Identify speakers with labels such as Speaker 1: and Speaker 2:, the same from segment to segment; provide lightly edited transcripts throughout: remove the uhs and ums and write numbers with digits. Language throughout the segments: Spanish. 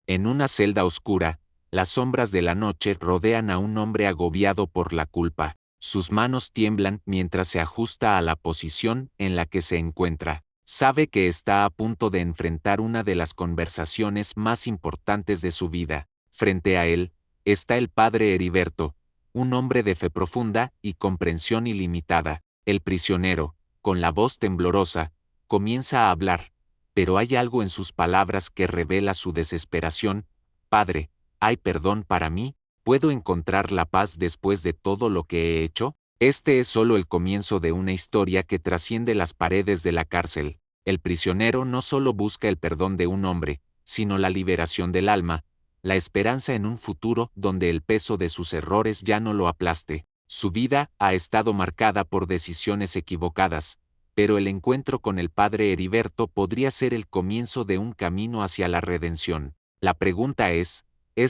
Speaker 1: En una celda oscura, las sombras de la noche rodean a un hombre agobiado por la culpa. Sus manos tiemblan mientras se ajusta a la posición en la que se encuentra. Sabe que está a punto de enfrentar una de las conversaciones más importantes de su vida. Frente a él, está el padre Heriberto, un hombre de fe profunda y comprensión ilimitada. El prisionero, con la voz temblorosa, comienza a hablar, pero hay algo en sus palabras que revela su desesperación. Padre, ¿hay perdón para mí? ¿Puedo encontrar la paz después de todo lo que he hecho? Este es solo el comienzo de una historia que trasciende las paredes de la cárcel. El prisionero no solo busca el perdón de un hombre, sino la liberación del alma, la esperanza en un futuro donde el peso de sus errores ya no lo aplaste. Su vida ha estado marcada por decisiones equivocadas, pero el encuentro con el padre Heriberto podría ser el comienzo de un camino hacia la redención. La pregunta ¿es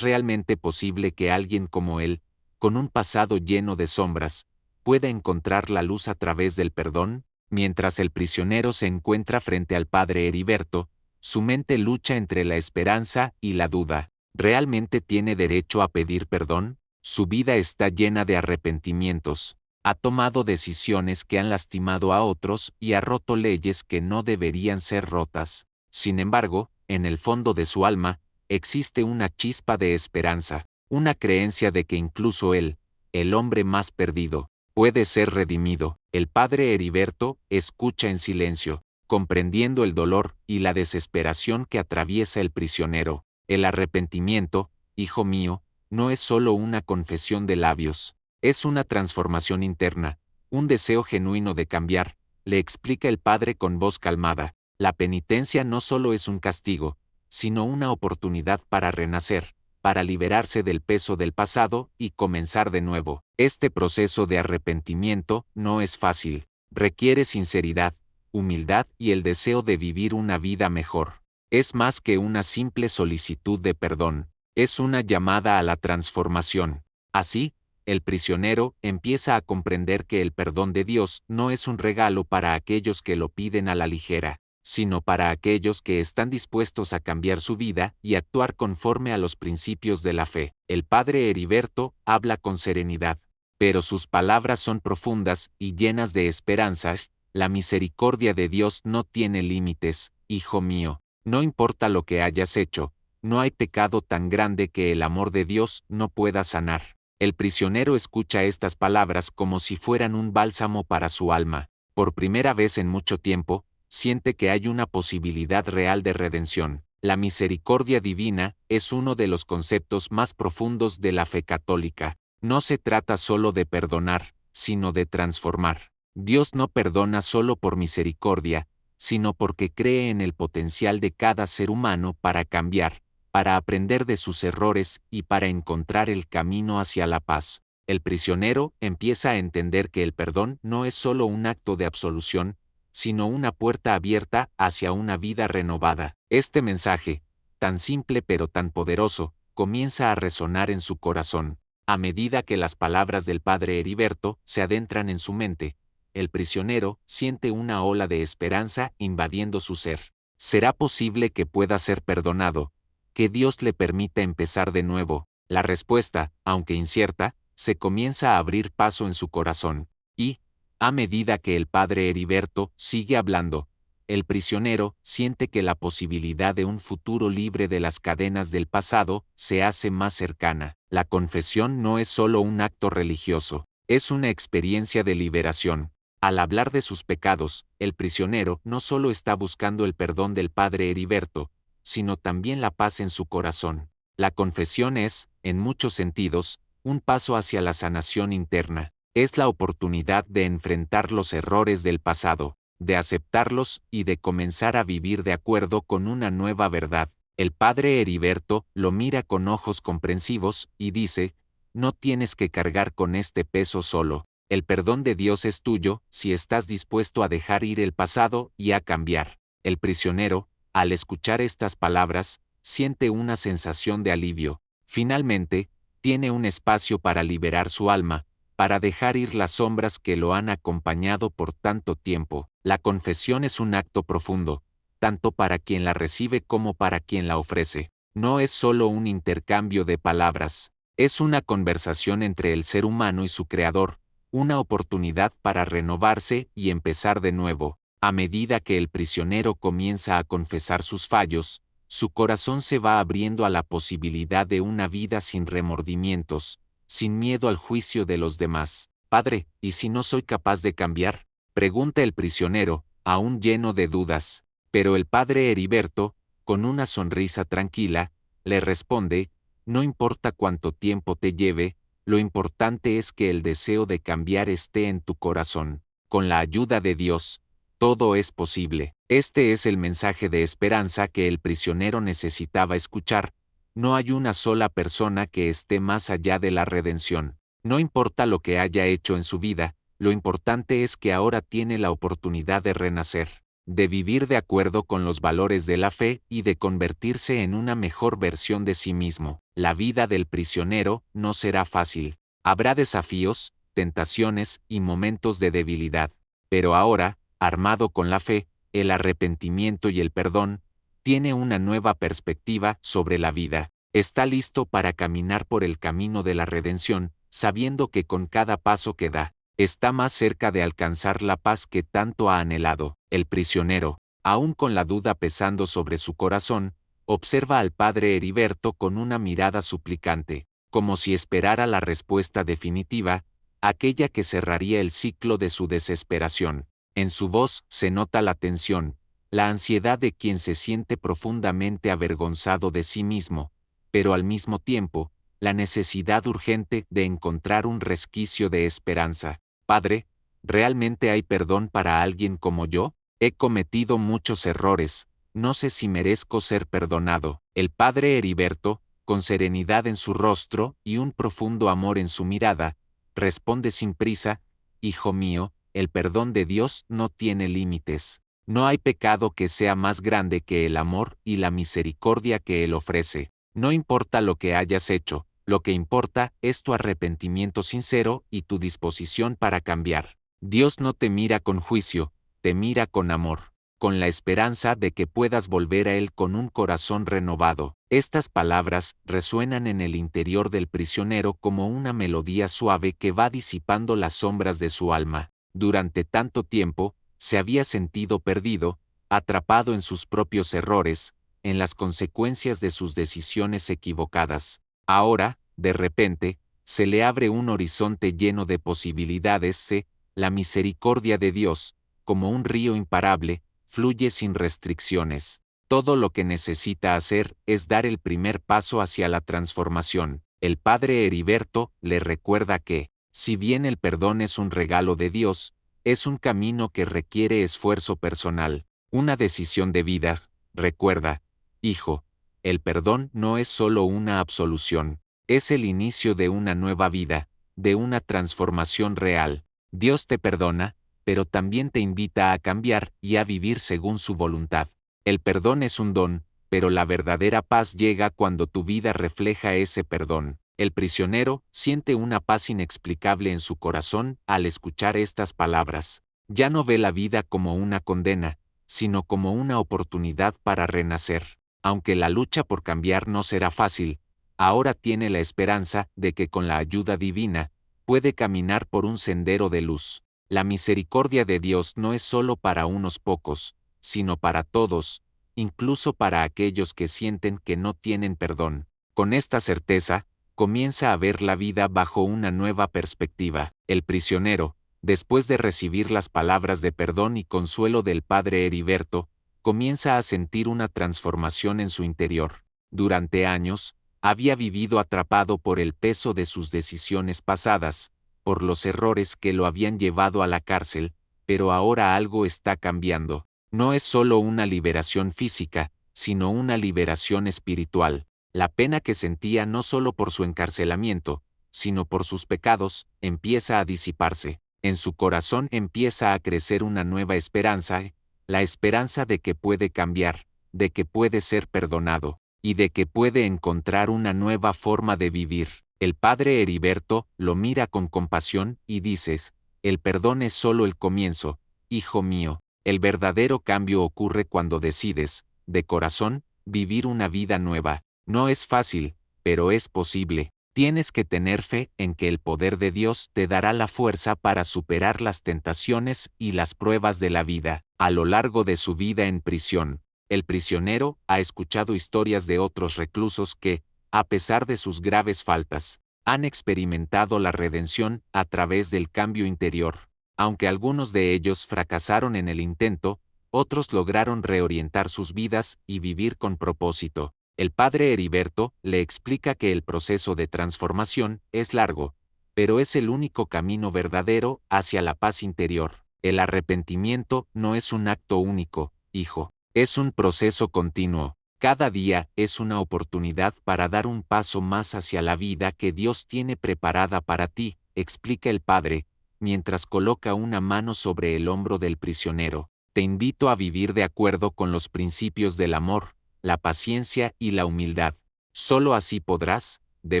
Speaker 1: realmente posible que alguien como él, con un pasado lleno de sombras, pueda encontrar la luz a través del perdón? Mientras el prisionero se encuentra frente al padre Heriberto, su mente lucha entre la esperanza y la duda. ¿Realmente tiene derecho a pedir perdón? Su vida está llena de arrepentimientos. Ha tomado decisiones que han lastimado a otros y ha roto leyes que no deberían ser rotas. Sin embargo, en el fondo de su alma, existe una chispa de esperanza, una creencia de que incluso él, el hombre más perdido, puede ser redimido. El padre Heriberto escucha en silencio, comprendiendo el dolor y la desesperación que atraviesa el prisionero. El arrepentimiento, hijo mío, no es solo una confesión de labios, es una transformación interna, un deseo genuino de cambiar, le explica el padre con voz calmada. La penitencia no solo es un castigo, sino una oportunidad para renacer, para liberarse del peso del pasado y comenzar de nuevo. Este proceso de arrepentimiento no es fácil, requiere sinceridad, humildad y el deseo de vivir una vida mejor. Es más que una simple solicitud de perdón, es una llamada a la transformación. Así, el prisionero empieza a comprender que el perdón de Dios no es un regalo para aquellos que lo piden a la ligera, sino para aquellos que están dispuestos a cambiar su vida y actuar conforme a los principios de la fe. El padre Heriberto habla con serenidad, pero sus palabras son profundas y llenas de esperanzas. La misericordia de Dios no tiene límites, hijo mío. No importa lo que hayas hecho, no hay pecado tan grande que el amor de Dios no pueda sanar. El prisionero escucha estas palabras como si fueran un bálsamo para su alma. Por primera vez en mucho tiempo, siente que hay una posibilidad real de redención. La misericordia divina es uno de los conceptos más profundos de la fe católica. No se trata solo de perdonar, sino de transformar. Dios no perdona solo por misericordia, sino porque cree en el potencial de cada ser humano para cambiar, para aprender de sus errores y para encontrar el camino hacia la paz. El prisionero empieza a entender que el perdón no es solo un acto de absolución, sino una puerta abierta hacia una vida renovada. Este mensaje, tan simple pero tan poderoso, comienza a resonar en su corazón. A medida que las palabras del padre Heriberto se adentran en su mente, el prisionero siente una ola de esperanza invadiendo su ser. ¿Será posible que pueda ser perdonado? ¿Que Dios le permita empezar de nuevo? La respuesta, aunque incierta, se comienza a abrir paso en su corazón. Y, a medida que el padre Heriberto sigue hablando, el prisionero siente que la posibilidad de un futuro libre de las cadenas del pasado se hace más cercana. La confesión no es solo un acto religioso, es una experiencia de liberación. Al hablar de sus pecados, el prisionero no solo está buscando el perdón del padre Heriberto, sino también la paz en su corazón. La confesión es, en muchos sentidos, un paso hacia la sanación interna. Es la oportunidad de enfrentar los errores del pasado, de aceptarlos y de comenzar a vivir de acuerdo con una nueva verdad. El padre Heriberto lo mira con ojos comprensivos y dice: no tienes que cargar con este peso solo. El perdón de Dios es tuyo si estás dispuesto a dejar ir el pasado y a cambiar. El prisionero, al escuchar estas palabras, siente una sensación de alivio. Finalmente, tiene un espacio para liberar su alma, para dejar ir las sombras que lo han acompañado por tanto tiempo. La confesión es un acto profundo, tanto para quien la recibe como para quien la ofrece. no es solo un intercambio de palabras. Es una conversación entre el ser humano y su creador, una oportunidad para renovarse y empezar de nuevo. A medida que el prisionero comienza a confesar sus fallos, su corazón se va abriendo a la posibilidad de una vida sin remordimientos, sin miedo al juicio de los demás. Padre, ¿y si no soy capaz de cambiar? Pregunta el prisionero, aún lleno de dudas. Pero el padre Heriberto, con una sonrisa tranquila, le responde, no importa cuánto tiempo te lleve, lo importante es que el deseo de cambiar esté en tu corazón. Con la ayuda de Dios, todo es posible. Este es el mensaje de esperanza que el prisionero necesitaba escuchar. No hay una sola persona que esté más allá de la redención. No importa lo que haya hecho en su vida, lo importante es que ahora tiene la oportunidad de renacer, de vivir de acuerdo con los valores de la fe y de convertirse en una mejor versión de sí mismo. La vida del prisionero no será fácil. Habrá desafíos, tentaciones y momentos de debilidad. Pero ahora, armado con la fe, el arrepentimiento y el perdón, tiene una nueva perspectiva sobre la vida. Está listo para caminar por el camino de la redención, sabiendo que con cada paso que da, está más cerca de alcanzar la paz que tanto ha anhelado. El prisionero, aún con la duda pesando sobre su corazón, observa al padre Heriberto con una mirada suplicante, como si esperara la respuesta definitiva, aquella que cerraría el ciclo de su desesperación. En su voz se nota la tensión, la ansiedad de quien se siente profundamente avergonzado de sí mismo, pero al mismo tiempo, la necesidad urgente de encontrar un resquicio de esperanza. Padre, ¿realmente hay perdón para alguien como yo? He cometido muchos errores, no sé si merezco ser perdonado. El padre Heriberto, con serenidad en su rostro y un profundo amor en su mirada, responde sin prisa, Hijo mío, el perdón de Dios no tiene límites. No hay pecado que sea más grande que el amor y la misericordia que Él ofrece. No importa lo que hayas hecho, lo que importa es tu arrepentimiento sincero y tu disposición para cambiar. Dios no te mira con juicio, te mira con amor, con la esperanza de que puedas volver a Él con un corazón renovado. Estas palabras resuenan en el interior del prisionero como una melodía suave que va disipando las sombras de su alma. Durante tanto tiempo, se había sentido perdido, atrapado en sus propios errores, en las consecuencias de sus decisiones equivocadas. Ahora, de repente, se le abre un horizonte lleno de posibilidades. La misericordia de Dios, como un río imparable, fluye sin restricciones. Todo lo que necesita hacer es dar el primer paso hacia la transformación. El padre Heriberto le recuerda que, si bien el perdón es un regalo de Dios, es un camino que requiere esfuerzo personal, una decisión de vida. Recuerda, hijo, el perdón no es solo una absolución, es el inicio de una nueva vida, de una transformación real. Dios te perdona, pero también te invita a cambiar y a vivir según su voluntad. El perdón es un don, pero la verdadera paz llega cuando tu vida refleja ese perdón. El prisionero siente una paz inexplicable en su corazón al escuchar estas palabras. Ya no ve la vida como una condena, sino como una oportunidad para renacer. Aunque la lucha por cambiar no será fácil, ahora tiene la esperanza de que con la ayuda divina, puede caminar por un sendero de luz. La misericordia de Dios no es solo para unos pocos, sino para todos, incluso para aquellos que sienten que no tienen perdón. Con esta certeza, comienza a ver la vida bajo una nueva perspectiva. El prisionero, después de recibir las palabras de perdón y consuelo del padre Heriberto, comienza a sentir una transformación en su interior. Durante años, había vivido atrapado por el peso de sus decisiones pasadas, por los errores que lo habían llevado a la cárcel, pero ahora algo está cambiando. No es solo una liberación física, sino una liberación espiritual. La pena que sentía no solo por su encarcelamiento, sino por sus pecados, empieza a disiparse. En su corazón empieza a crecer una nueva esperanza, la esperanza de que puede cambiar, de que puede ser perdonado, y de que puede encontrar una nueva forma de vivir. El padre Heriberto lo mira con compasión y dices, el perdón es solo el comienzo, hijo mío. El verdadero cambio ocurre cuando decides, de corazón, vivir una vida nueva, No es fácil, pero es posible. Tienes que tener fe en que el poder de Dios te dará la fuerza para superar las tentaciones y las pruebas de la vida. A lo largo de su vida en prisión, el prisionero ha escuchado historias de otros reclusos que, a pesar de sus graves faltas, han experimentado la redención a través del cambio interior. Aunque algunos de ellos fracasaron en el intento, otros lograron reorientar sus vidas y vivir con propósito. El padre Heriberto le explica que el proceso de transformación es largo, pero es el único camino verdadero hacia la paz interior. El arrepentimiento no es un acto único, hijo, es un proceso continuo. Cada día es una oportunidad para dar un paso más hacia la vida que Dios tiene preparada para ti, explica el padre, mientras coloca una mano sobre el hombro del prisionero. Te invito a vivir de acuerdo con los principios del amor, la paciencia y la humildad. Solo así podrás, de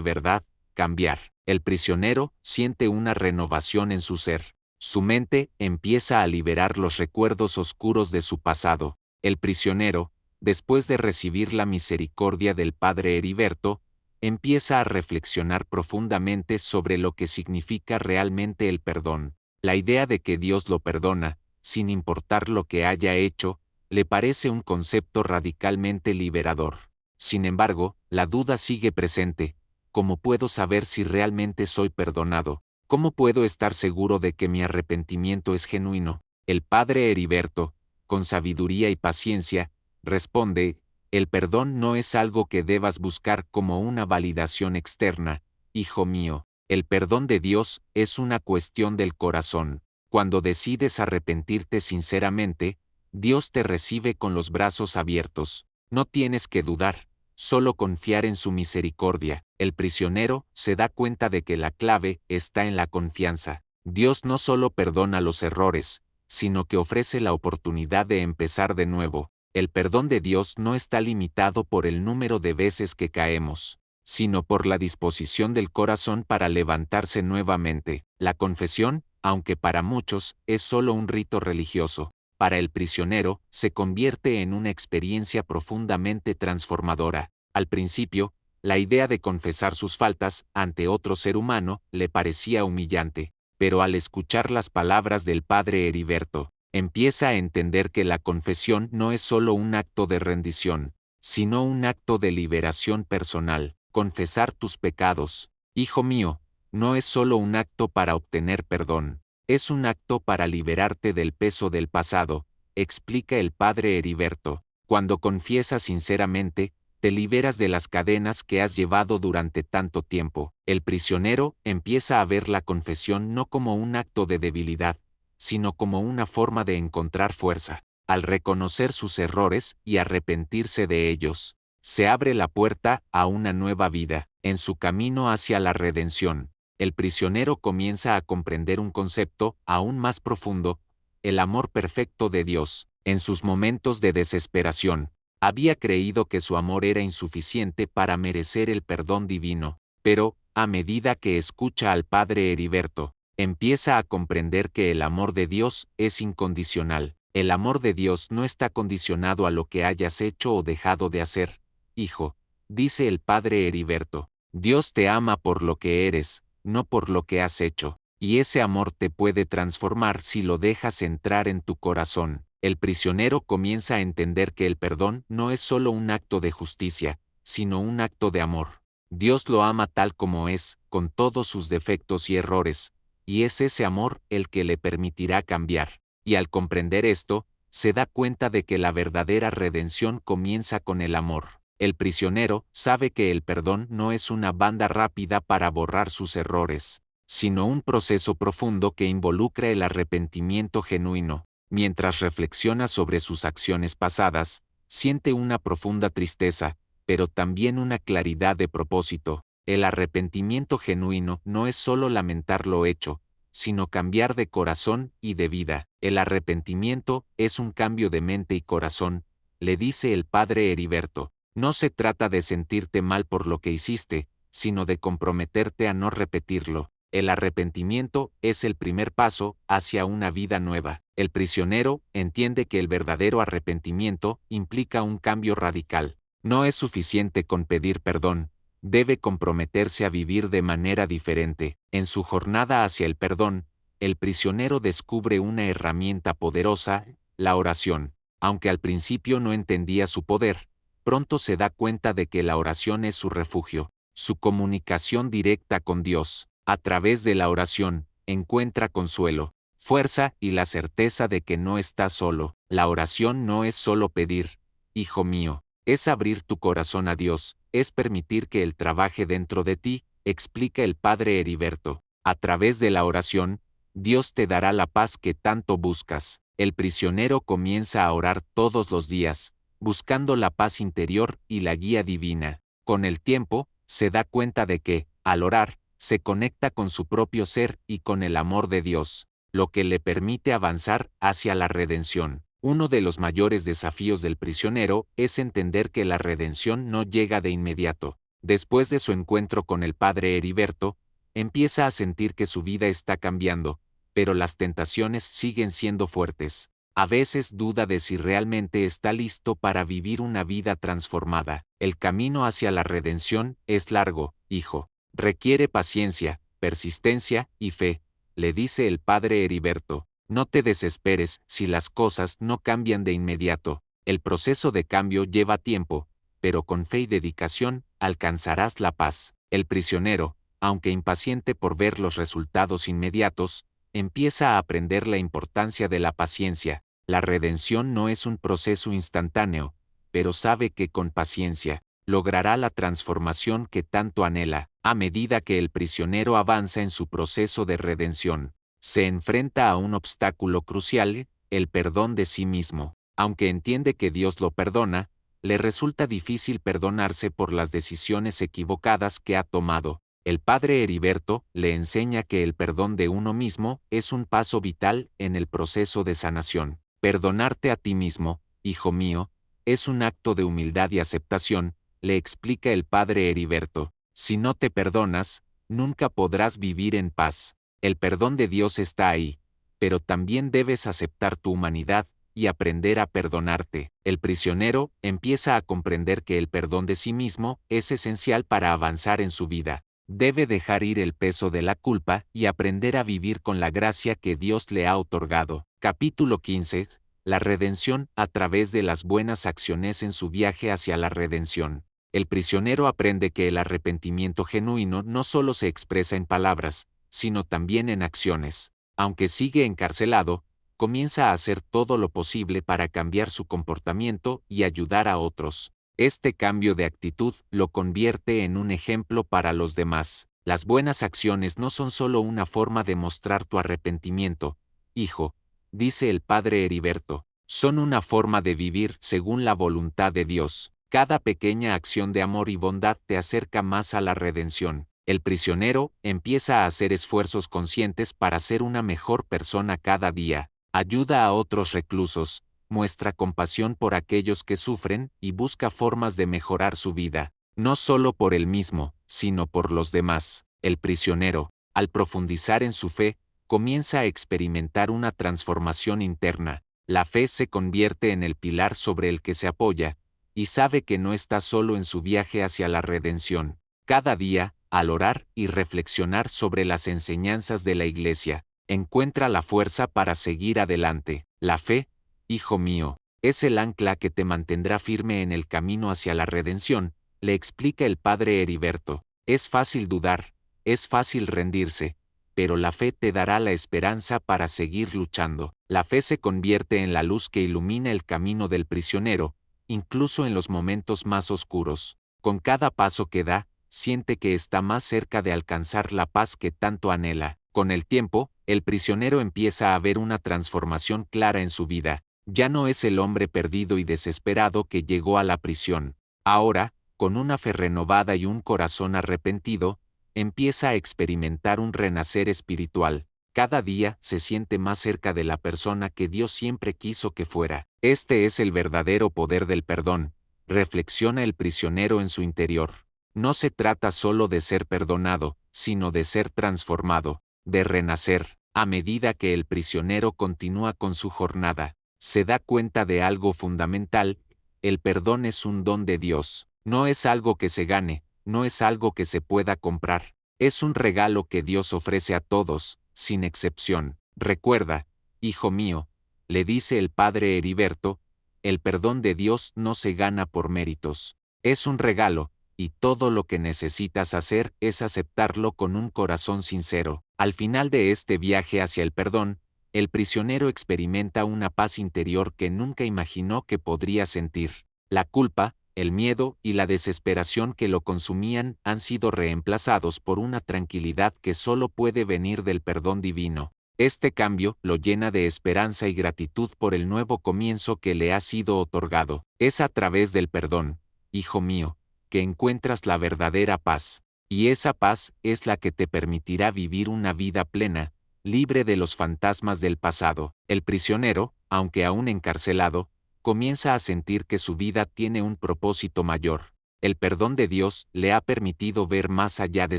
Speaker 1: verdad, cambiar. El prisionero siente una renovación en su ser. Su mente empieza a liberar los recuerdos oscuros de su pasado. El prisionero, después de recibir la misericordia del padre Heriberto, empieza a reflexionar profundamente sobre lo que significa realmente el perdón. La idea de que Dios lo perdona, sin importar lo que haya hecho, le parece un concepto radicalmente liberador. Sin embargo, la duda sigue presente. ¿Cómo puedo saber si realmente soy perdonado? ¿Cómo puedo estar seguro de que mi arrepentimiento es genuino? El padre Heriberto, con sabiduría y paciencia, responde, el perdón no es algo que debas buscar como una validación externa, hijo mío. El perdón de Dios es una cuestión del corazón. Cuando decides arrepentirte sinceramente, Dios te recibe con los brazos abiertos. No tienes que dudar, solo confiar en su misericordia. El prisionero se da cuenta de que la clave está en la confianza. Dios no solo perdona los errores, sino que ofrece la oportunidad de empezar de nuevo. El perdón de Dios no está limitado por el número de veces que caemos, sino por la disposición del corazón para levantarse nuevamente. La confesión, aunque para muchos es solo un rito religioso, para el prisionero se convierte en una experiencia profundamente transformadora. Al principio, la idea de confesar sus faltas ante otro ser humano le parecía humillante, pero al escuchar las palabras del padre Heriberto, empieza a entender que la confesión no es solo un acto de rendición, sino un acto de liberación personal. Confesar tus pecados, hijo mío, no es solo un acto para obtener perdón, es un acto para liberarte del peso del pasado, explica el padre Heriberto. Cuando confiesas sinceramente, te liberas de las cadenas que has llevado durante tanto tiempo. El prisionero empieza a ver la confesión no como un acto de debilidad, sino como una forma de encontrar fuerza. Al reconocer sus errores y arrepentirse de ellos, se abre la puerta a una nueva vida. En su camino hacia la redención, el prisionero comienza a comprender un concepto aún más profundo, el amor perfecto de Dios. En sus momentos de desesperación, había creído que su amor era insuficiente para merecer el perdón divino, pero, a medida que escucha al padre Heriberto, empieza a comprender que el amor de Dios es incondicional. El amor de Dios no está condicionado a lo que hayas hecho o dejado de hacer. Hijo, dice el padre Heriberto, Dios te ama por lo que eres, no por lo que has hecho, y ese amor te puede transformar si lo dejas entrar en tu corazón. El prisionero comienza a entender que el perdón no es solo un acto de justicia, sino un acto de amor. Dios lo ama tal como es, con todos sus defectos y errores, y es ese amor el que le permitirá cambiar. Y al comprender esto, se da cuenta de que la verdadera redención comienza con el amor. El prisionero sabe que el perdón no es una banda rápida para borrar sus errores, sino un proceso profundo que involucra el arrepentimiento genuino. Mientras reflexiona sobre sus acciones pasadas, siente una profunda tristeza, pero también una claridad de propósito. El arrepentimiento genuino no es solo lamentar lo hecho, sino cambiar de corazón y de vida. El arrepentimiento es un cambio de mente y corazón, le dice el padre Heriberto. No se trata de sentirte mal por lo que hiciste, sino de comprometerte a no repetirlo. El arrepentimiento es el primer paso hacia una vida nueva. El prisionero entiende que el verdadero arrepentimiento implica un cambio radical. No es suficiente con pedir perdón, debe comprometerse a vivir de manera diferente. En su jornada hacia el perdón, el prisionero descubre una herramienta poderosa, la oración. Aunque al principio no entendía su poder, pronto se da cuenta de que la oración es su refugio, su comunicación directa con Dios. A través de la oración, encuentra consuelo, fuerza y la certeza de que no está solo. La oración no es solo pedir, hijo mío, es abrir tu corazón a Dios, es permitir que Él trabaje dentro de ti, explica el padre Heriberto. A través de la oración, Dios te dará la paz que tanto buscas. El prisionero comienza a orar todos los días, buscando la paz interior y la guía divina. Con el tiempo, se da cuenta de que, al orar, se conecta con su propio ser y con el amor de Dios, lo que le permite avanzar hacia la redención. Uno de los mayores desafíos del prisionero es entender que la redención no llega de inmediato. Después de su encuentro con el padre Heriberto, empieza a sentir que su vida está cambiando, pero las tentaciones siguen siendo fuertes. A veces duda de si realmente está listo para vivir una vida transformada. El camino hacia la redención es largo, hijo. Requiere paciencia, persistencia y fe, le dice el padre Heriberto. No te desesperes si las cosas no cambian de inmediato. El proceso de cambio lleva tiempo, pero con fe y dedicación alcanzarás la paz. El prisionero, aunque impaciente por ver los resultados inmediatos, empieza a aprender la importancia de la paciencia. La redención no es un proceso instantáneo, pero sabe que con paciencia logrará la transformación que tanto anhela. A medida que el prisionero avanza en su proceso de redención, se enfrenta a un obstáculo crucial, el perdón de sí mismo. Aunque entiende que Dios lo perdona, le resulta difícil perdonarse por las decisiones equivocadas que ha tomado. El padre Heriberto le enseña que el perdón de uno mismo es un paso vital en el proceso de sanación. Perdonarte a ti mismo, hijo mío, es un acto de humildad y aceptación, le explica el padre Heriberto. Si no te perdonas, nunca podrás vivir en paz. El perdón de Dios está ahí, pero también debes aceptar tu humanidad y aprender a perdonarte. El prisionero empieza a comprender que el perdón de sí mismo es esencial para avanzar en su vida. Debe dejar ir el peso de la culpa y aprender a vivir con la gracia que Dios le ha otorgado. Capítulo 15. La redención a través de las buenas acciones en su viaje hacia la redención. El prisionero aprende que el arrepentimiento genuino no solo se expresa en palabras, sino también en acciones. Aunque sigue encarcelado, comienza a hacer todo lo posible para cambiar su comportamiento y ayudar a otros. Este cambio de actitud lo convierte en un ejemplo para los demás. Las buenas acciones no son solo una forma de mostrar tu arrepentimiento, hijo, dice el padre Heriberto, son una forma de vivir según la voluntad de Dios. Cada pequeña acción de amor y bondad te acerca más a la redención. El prisionero empieza a hacer esfuerzos conscientes para ser una mejor persona cada día, ayuda a otros reclusos, muestra compasión por aquellos que sufren y busca formas de mejorar su vida, no solo por él mismo, sino por los demás. El prisionero, al profundizar en su fe, comienza a experimentar una transformación interna. La fe se convierte en el pilar sobre el que se apoya, y sabe que no está solo en su viaje hacia la redención. Cada día, al orar y reflexionar sobre las enseñanzas de la Iglesia, encuentra la fuerza para seguir adelante. La fe, hijo mío, es el ancla que te mantendrá firme en el camino hacia la redención, le explica el padre Heriberto. Es fácil dudar, es fácil rendirse, pero la fe te dará la esperanza para seguir luchando. La fe se convierte en la luz que ilumina el camino del prisionero, incluso en los momentos más oscuros. Con cada paso que da, siente que está más cerca de alcanzar la paz que tanto anhela. Con el tiempo, el prisionero empieza a ver una transformación clara en su vida. Ya no es el hombre perdido y desesperado que llegó a la prisión. Ahora, con una fe renovada y un corazón arrepentido, empieza a experimentar un renacer espiritual. Cada día se siente más cerca de la persona que Dios siempre quiso que fuera. Este es el verdadero poder del perdón, reflexiona el prisionero en su interior. No se trata solo de ser perdonado, sino de ser transformado, de renacer. A medida que el prisionero continúa con su jornada, se da cuenta de algo fundamental, el perdón es un don de Dios. No es algo que se gane, no es algo que se pueda comprar. Es un regalo que Dios ofrece a todos, sin excepción. Recuerda, hijo mío, le dice el padre Heriberto, el perdón de Dios no se gana por méritos. Es un regalo, y todo lo que necesitas hacer es aceptarlo con un corazón sincero. Al final de este viaje hacia el perdón, el prisionero experimenta una paz interior que nunca imaginó que podría sentir. La culpa, el miedo y la desesperación que lo consumían han sido reemplazados por una tranquilidad que solo puede venir del perdón divino. Este cambio lo llena de esperanza y gratitud por el nuevo comienzo que le ha sido otorgado. Es a través del perdón, hijo mío, que encuentras la verdadera paz, y esa paz es la que te permitirá vivir una vida plena, libre de los fantasmas del pasado. El prisionero, aunque aún encarcelado, comienza a sentir que su vida tiene un propósito mayor. El perdón de Dios le ha permitido ver más allá de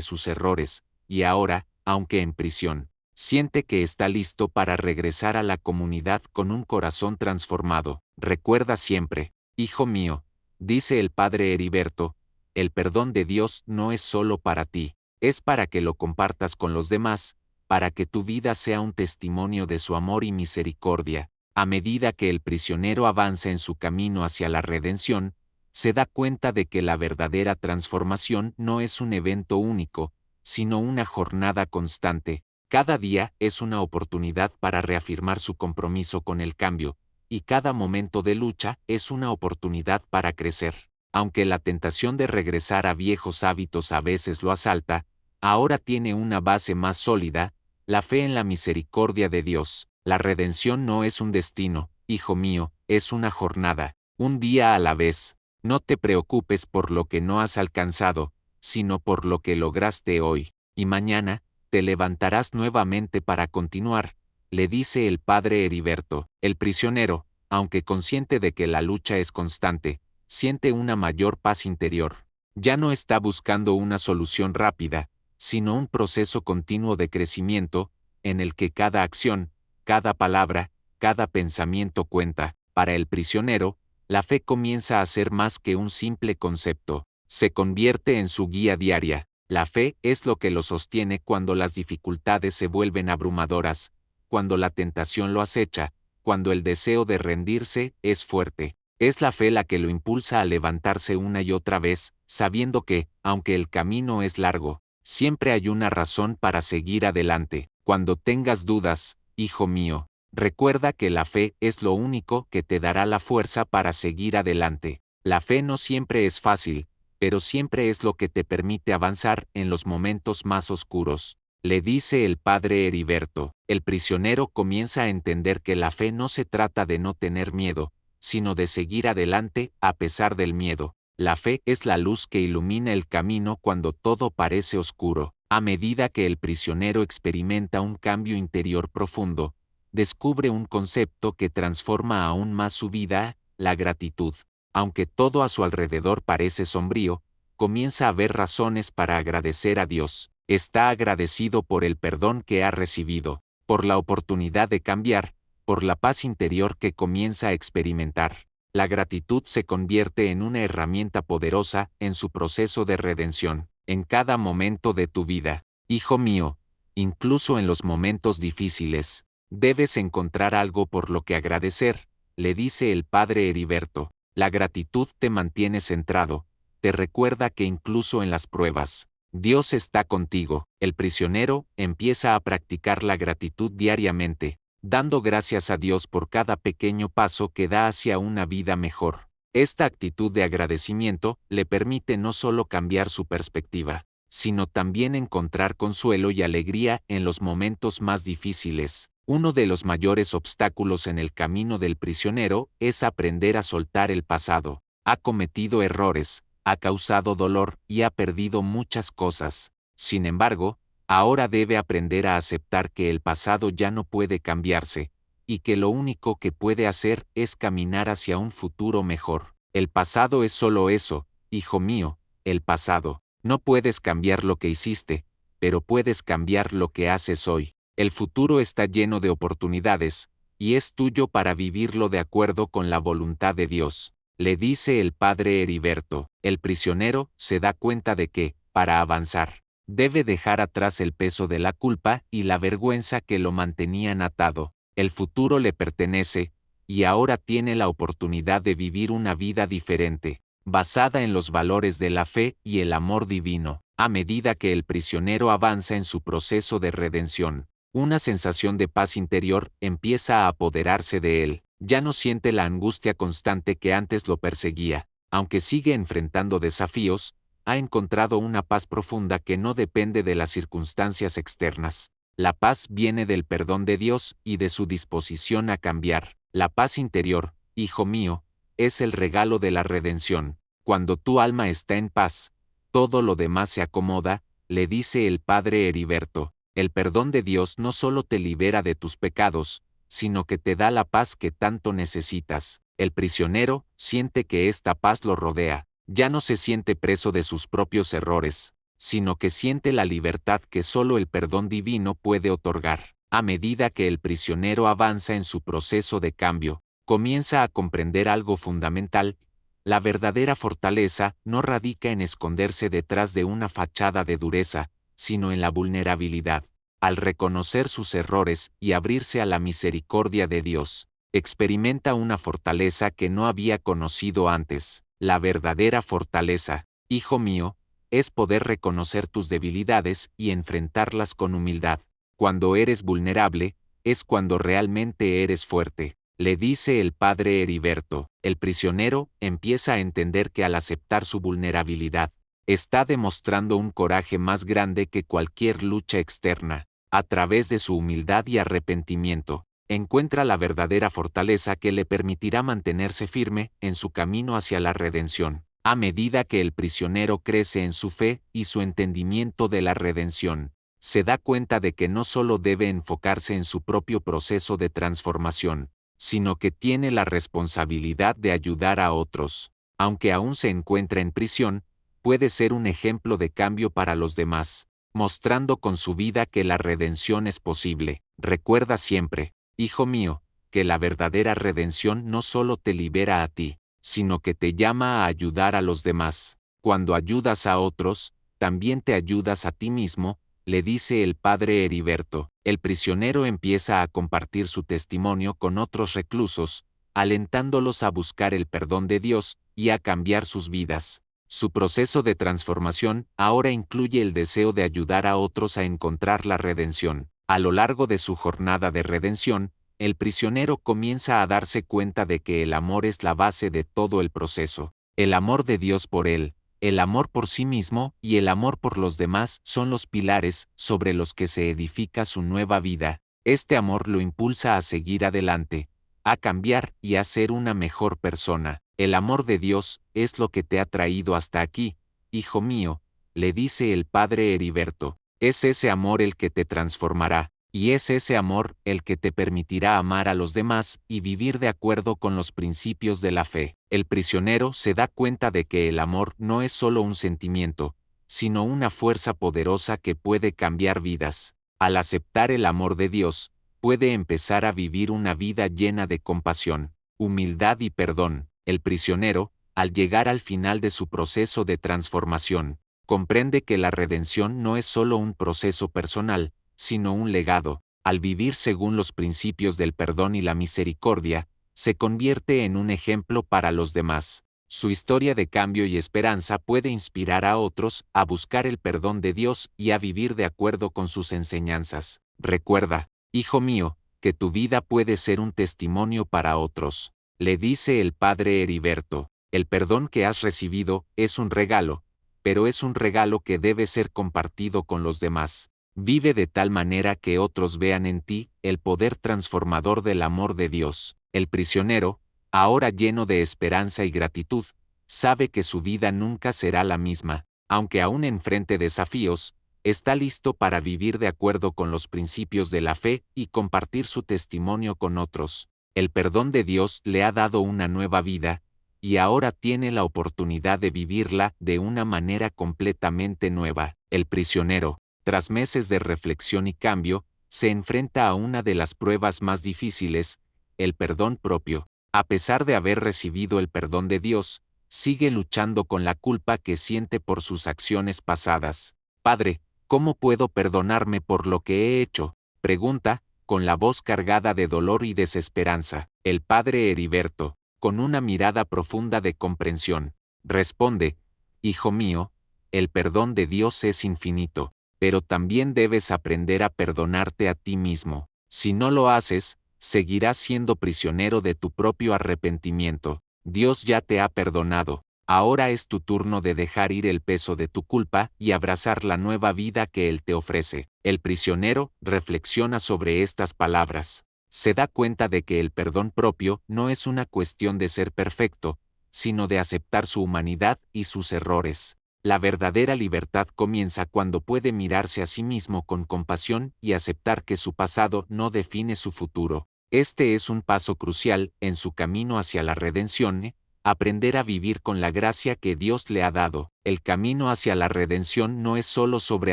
Speaker 1: sus errores, y ahora, aunque en prisión, siente que está listo para regresar a la comunidad con un corazón transformado. Recuerda siempre, hijo mío, dice el padre Heriberto, el perdón de Dios no es solo para ti, es para que lo compartas con los demás, para que tu vida sea un testimonio de su amor y misericordia. A medida que el prisionero avanza en su camino hacia la redención, se da cuenta de que la verdadera transformación no es un evento único, sino una jornada constante. Cada día es una oportunidad para reafirmar su compromiso con el cambio, y cada momento de lucha es una oportunidad para crecer. Aunque la tentación de regresar a viejos hábitos a veces lo asalta, ahora tiene una base más sólida, la fe en la misericordia de Dios. La redención no es un destino, hijo mío, es una jornada, un día a la vez. No te preocupes por lo que no has alcanzado, sino por lo que lograste hoy, y mañana, te levantarás nuevamente para continuar, le dice el padre Heriberto. El prisionero, aunque consciente de que la lucha es constante, siente una mayor paz interior. Ya no está buscando una solución rápida, sino un proceso continuo de crecimiento, en el que cada acción, cada palabra, cada pensamiento cuenta. Para el prisionero, la fe comienza a ser más que un simple concepto, se convierte en su guía diaria. La fe es lo que lo sostiene cuando las dificultades se vuelven abrumadoras, cuando la tentación lo acecha, cuando el deseo de rendirse es fuerte. Es la fe la que lo impulsa a levantarse una y otra vez, sabiendo que, aunque el camino es largo, siempre hay una razón para seguir adelante. Cuando tengas dudas, hijo mío, recuerda que la fe es lo único que te dará la fuerza para seguir adelante. La fe no siempre es fácil, pero siempre es lo que te permite avanzar en los momentos más oscuros, le dice el padre Heriberto. El prisionero comienza a entender que la fe no se trata de no tener miedo, sino de seguir adelante a pesar del miedo. La fe es la luz que ilumina el camino cuando todo parece oscuro. A medida que el prisionero experimenta un cambio interior profundo, descubre un concepto que transforma aún más su vida, la gratitud. Aunque todo a su alrededor parece sombrío, comienza a ver razones para agradecer a Dios. Está agradecido por el perdón que ha recibido, por la oportunidad de cambiar, por la paz interior que comienza a experimentar. La gratitud se convierte en una herramienta poderosa en su proceso de redención. En cada momento de tu vida, hijo mío, incluso en los momentos difíciles, debes encontrar algo por lo que agradecer, le dice el padre Heriberto. La gratitud te mantiene centrado, te recuerda que incluso en las pruebas, Dios está contigo. El prisionero empieza a practicar la gratitud diariamente, dando gracias a Dios por cada pequeño paso que da hacia una vida mejor. Esta actitud de agradecimiento le permite no solo cambiar su perspectiva, sino también encontrar consuelo y alegría en los momentos más difíciles. Uno de los mayores obstáculos en el camino del prisionero es aprender a soltar el pasado. Ha cometido errores, ha causado dolor y ha perdido muchas cosas. Sin embargo, ahora debe aprender a aceptar que el pasado ya no puede cambiarse, y que lo único que puede hacer es caminar hacia un futuro mejor. El pasado es solo eso, hijo mío, el pasado. No puedes cambiar lo que hiciste, pero puedes cambiar lo que haces hoy. El futuro está lleno de oportunidades, y es tuyo para vivirlo de acuerdo con la voluntad de Dios. le dice el padre Heriberto. El prisionero se da cuenta de que, para avanzar, debe dejar atrás el peso de la culpa y la vergüenza que lo mantenían atado. El futuro le pertenece, y ahora tiene la oportunidad de vivir una vida diferente, basada en los valores de la fe y el amor divino. A medida que el prisionero avanza en su proceso de redención, una sensación de paz interior empieza a apoderarse de él. Ya no siente la angustia constante que antes lo perseguía. Aunque sigue enfrentando desafíos, ha encontrado una paz profunda que no depende de las circunstancias externas. La paz viene del perdón de Dios y de su disposición a cambiar. La paz interior, hijo mío, es el regalo de la redención. Cuando tu alma está en paz, todo lo demás se acomoda, le dice el padre Heriberto. El perdón de Dios no solo te libera de tus pecados, sino que te da la paz que tanto necesitas. El prisionero siente que esta paz lo rodea. Ya no se siente preso de sus propios errores, sino que siente la libertad que solo el perdón divino puede otorgar. A medida que el prisionero avanza en su proceso de cambio, comienza a comprender algo fundamental. La verdadera fortaleza no radica en esconderse detrás de una fachada de dureza, sino en la vulnerabilidad. Al reconocer sus errores y abrirse a la misericordia de Dios, experimenta una fortaleza que no había conocido antes. La verdadera fortaleza, hijo mío, es poder reconocer tus debilidades y enfrentarlas con humildad. Cuando eres vulnerable, es cuando realmente eres fuerte, le dice el padre Heriberto. El prisionero empieza a entender que al aceptar su vulnerabilidad, está demostrando un coraje más grande que cualquier lucha externa. A través de su humildad y arrepentimiento, encuentra la verdadera fortaleza que le permitirá mantenerse firme en su camino hacia la redención. A medida que el prisionero crece en su fe y su entendimiento de la redención, se da cuenta de que no solo debe enfocarse en su propio proceso de transformación, sino que tiene la responsabilidad de ayudar a otros. Aunque aún se encuentra en prisión, puede ser un ejemplo de cambio para los demás, mostrando con su vida que la redención es posible. Recuerda siempre, hijo mío, que la verdadera redención no solo te libera a ti, sino que te llama a ayudar a los demás. Cuando ayudas a otros, también te ayudas a ti mismo, le dice el padre Heriberto. El prisionero empieza a compartir su testimonio con otros reclusos, alentándolos a buscar el perdón de Dios y a cambiar sus vidas. Su proceso de transformación ahora incluye el deseo de ayudar a otros a encontrar la redención. A lo largo de su jornada de redención, el prisionero comienza a darse cuenta de que el amor es la base de todo el proceso. El amor de Dios por él, el amor por sí mismo y el amor por los demás son los pilares sobre los que se edifica su nueva vida. Este amor lo impulsa a seguir adelante, a cambiar y a ser una mejor persona. El amor de Dios es lo que te ha traído hasta aquí, hijo mío, le dice el padre Heriberto. Es ese amor el que te transformará, y es ese amor el que te permitirá amar a los demás y vivir de acuerdo con los principios de la fe. El prisionero se da cuenta de que el amor no es solo un sentimiento, sino una fuerza poderosa que puede cambiar vidas. Al aceptar el amor de Dios, puede empezar a vivir una vida llena de compasión, humildad y perdón. El prisionero, al llegar al final de su proceso de transformación, comprende que la redención no es solo un proceso personal, sino un legado. Al vivir según los principios del perdón y la misericordia, se convierte en un ejemplo para los demás. Su historia de cambio y esperanza puede inspirar a otros a buscar el perdón de Dios y a vivir de acuerdo con sus enseñanzas. Recuerda, hijo mío, que tu vida puede ser un testimonio para otros, le dice el padre Heriberto. El perdón que has recibido es un regalo, pero es un regalo que debe ser compartido con los demás. Vive de tal manera que otros vean en ti el poder transformador del amor de Dios. El prisionero, ahora lleno de esperanza y gratitud, sabe que su vida nunca será la misma. Aunque aún enfrente desafíos, está listo para vivir de acuerdo con los principios de la fe y compartir su testimonio con otros. El perdón de Dios le ha dado una nueva vida, y ahora tiene la oportunidad de vivirla de una manera completamente nueva. El prisionero, tras meses de reflexión y cambio, se enfrenta a una de las pruebas más difíciles, el perdón propio. A pesar de haber recibido el perdón de Dios, sigue luchando con la culpa que siente por sus acciones pasadas. Padre, ¿cómo puedo perdonarme por lo que he hecho? Pregunta, con la voz cargada de dolor y desesperanza. El padre Heriberto, con una mirada profunda de comprensión, responde, Hijo mío, el perdón de Dios es infinito, pero también debes aprender a perdonarte a ti mismo. Si no lo haces, seguirás siendo prisionero de tu propio arrepentimiento. Dios ya te ha perdonado. Ahora es tu turno de dejar ir el peso de tu culpa y abrazar la nueva vida que Él te ofrece. El prisionero reflexiona sobre estas palabras. Se da cuenta de que el perdón propio no es una cuestión de ser perfecto, sino de aceptar su humanidad y sus errores. La verdadera libertad comienza cuando puede mirarse a sí mismo con compasión y aceptar que su pasado no define su futuro. Este es un paso crucial en su camino hacia la redención, aprender a vivir con la gracia que Dios le ha dado. El camino hacia la redención no es solo sobre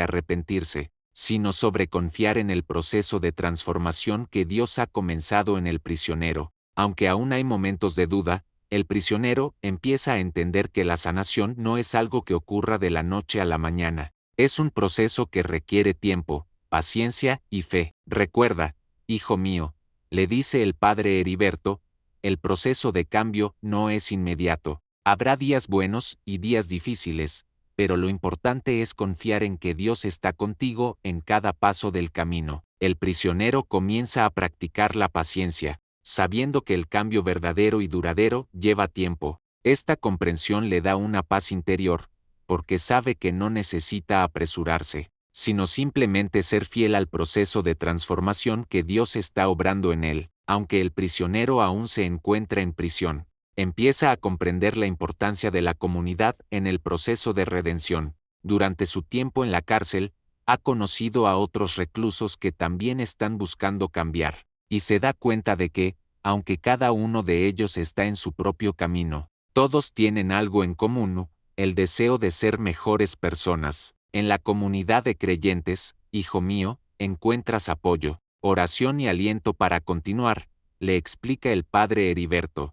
Speaker 1: arrepentirse, sino sobre confiar en el proceso de transformación que Dios ha comenzado en el prisionero. Aunque aún hay momentos de duda, el prisionero empieza a entender que la sanación no es algo que ocurra de la noche a la mañana. Es un proceso que requiere tiempo, paciencia y fe. Recuerda, hijo mío, le dice el padre Heriberto, el proceso de cambio no es inmediato. Habrá días buenos y días difíciles, pero lo importante es confiar en que Dios está contigo en cada paso del camino. El prisionero comienza a practicar la paciencia, sabiendo que el cambio verdadero y duradero lleva tiempo. Esta comprensión le da una paz interior, porque sabe que no necesita apresurarse, sino simplemente ser fiel al proceso de transformación que Dios está obrando en él. Aunque el prisionero aún se encuentra en prisión, empieza a comprender la importancia de la comunidad en el proceso de redención. Durante su tiempo en la cárcel, ha conocido a otros reclusos que también están buscando cambiar, y se da cuenta de que, aunque cada uno de ellos está en su propio camino, todos tienen algo en común, el deseo de ser mejores personas. En la comunidad de creyentes, hijo mío, encuentras apoyo, oración y aliento para continuar, le explica el padre Heriberto.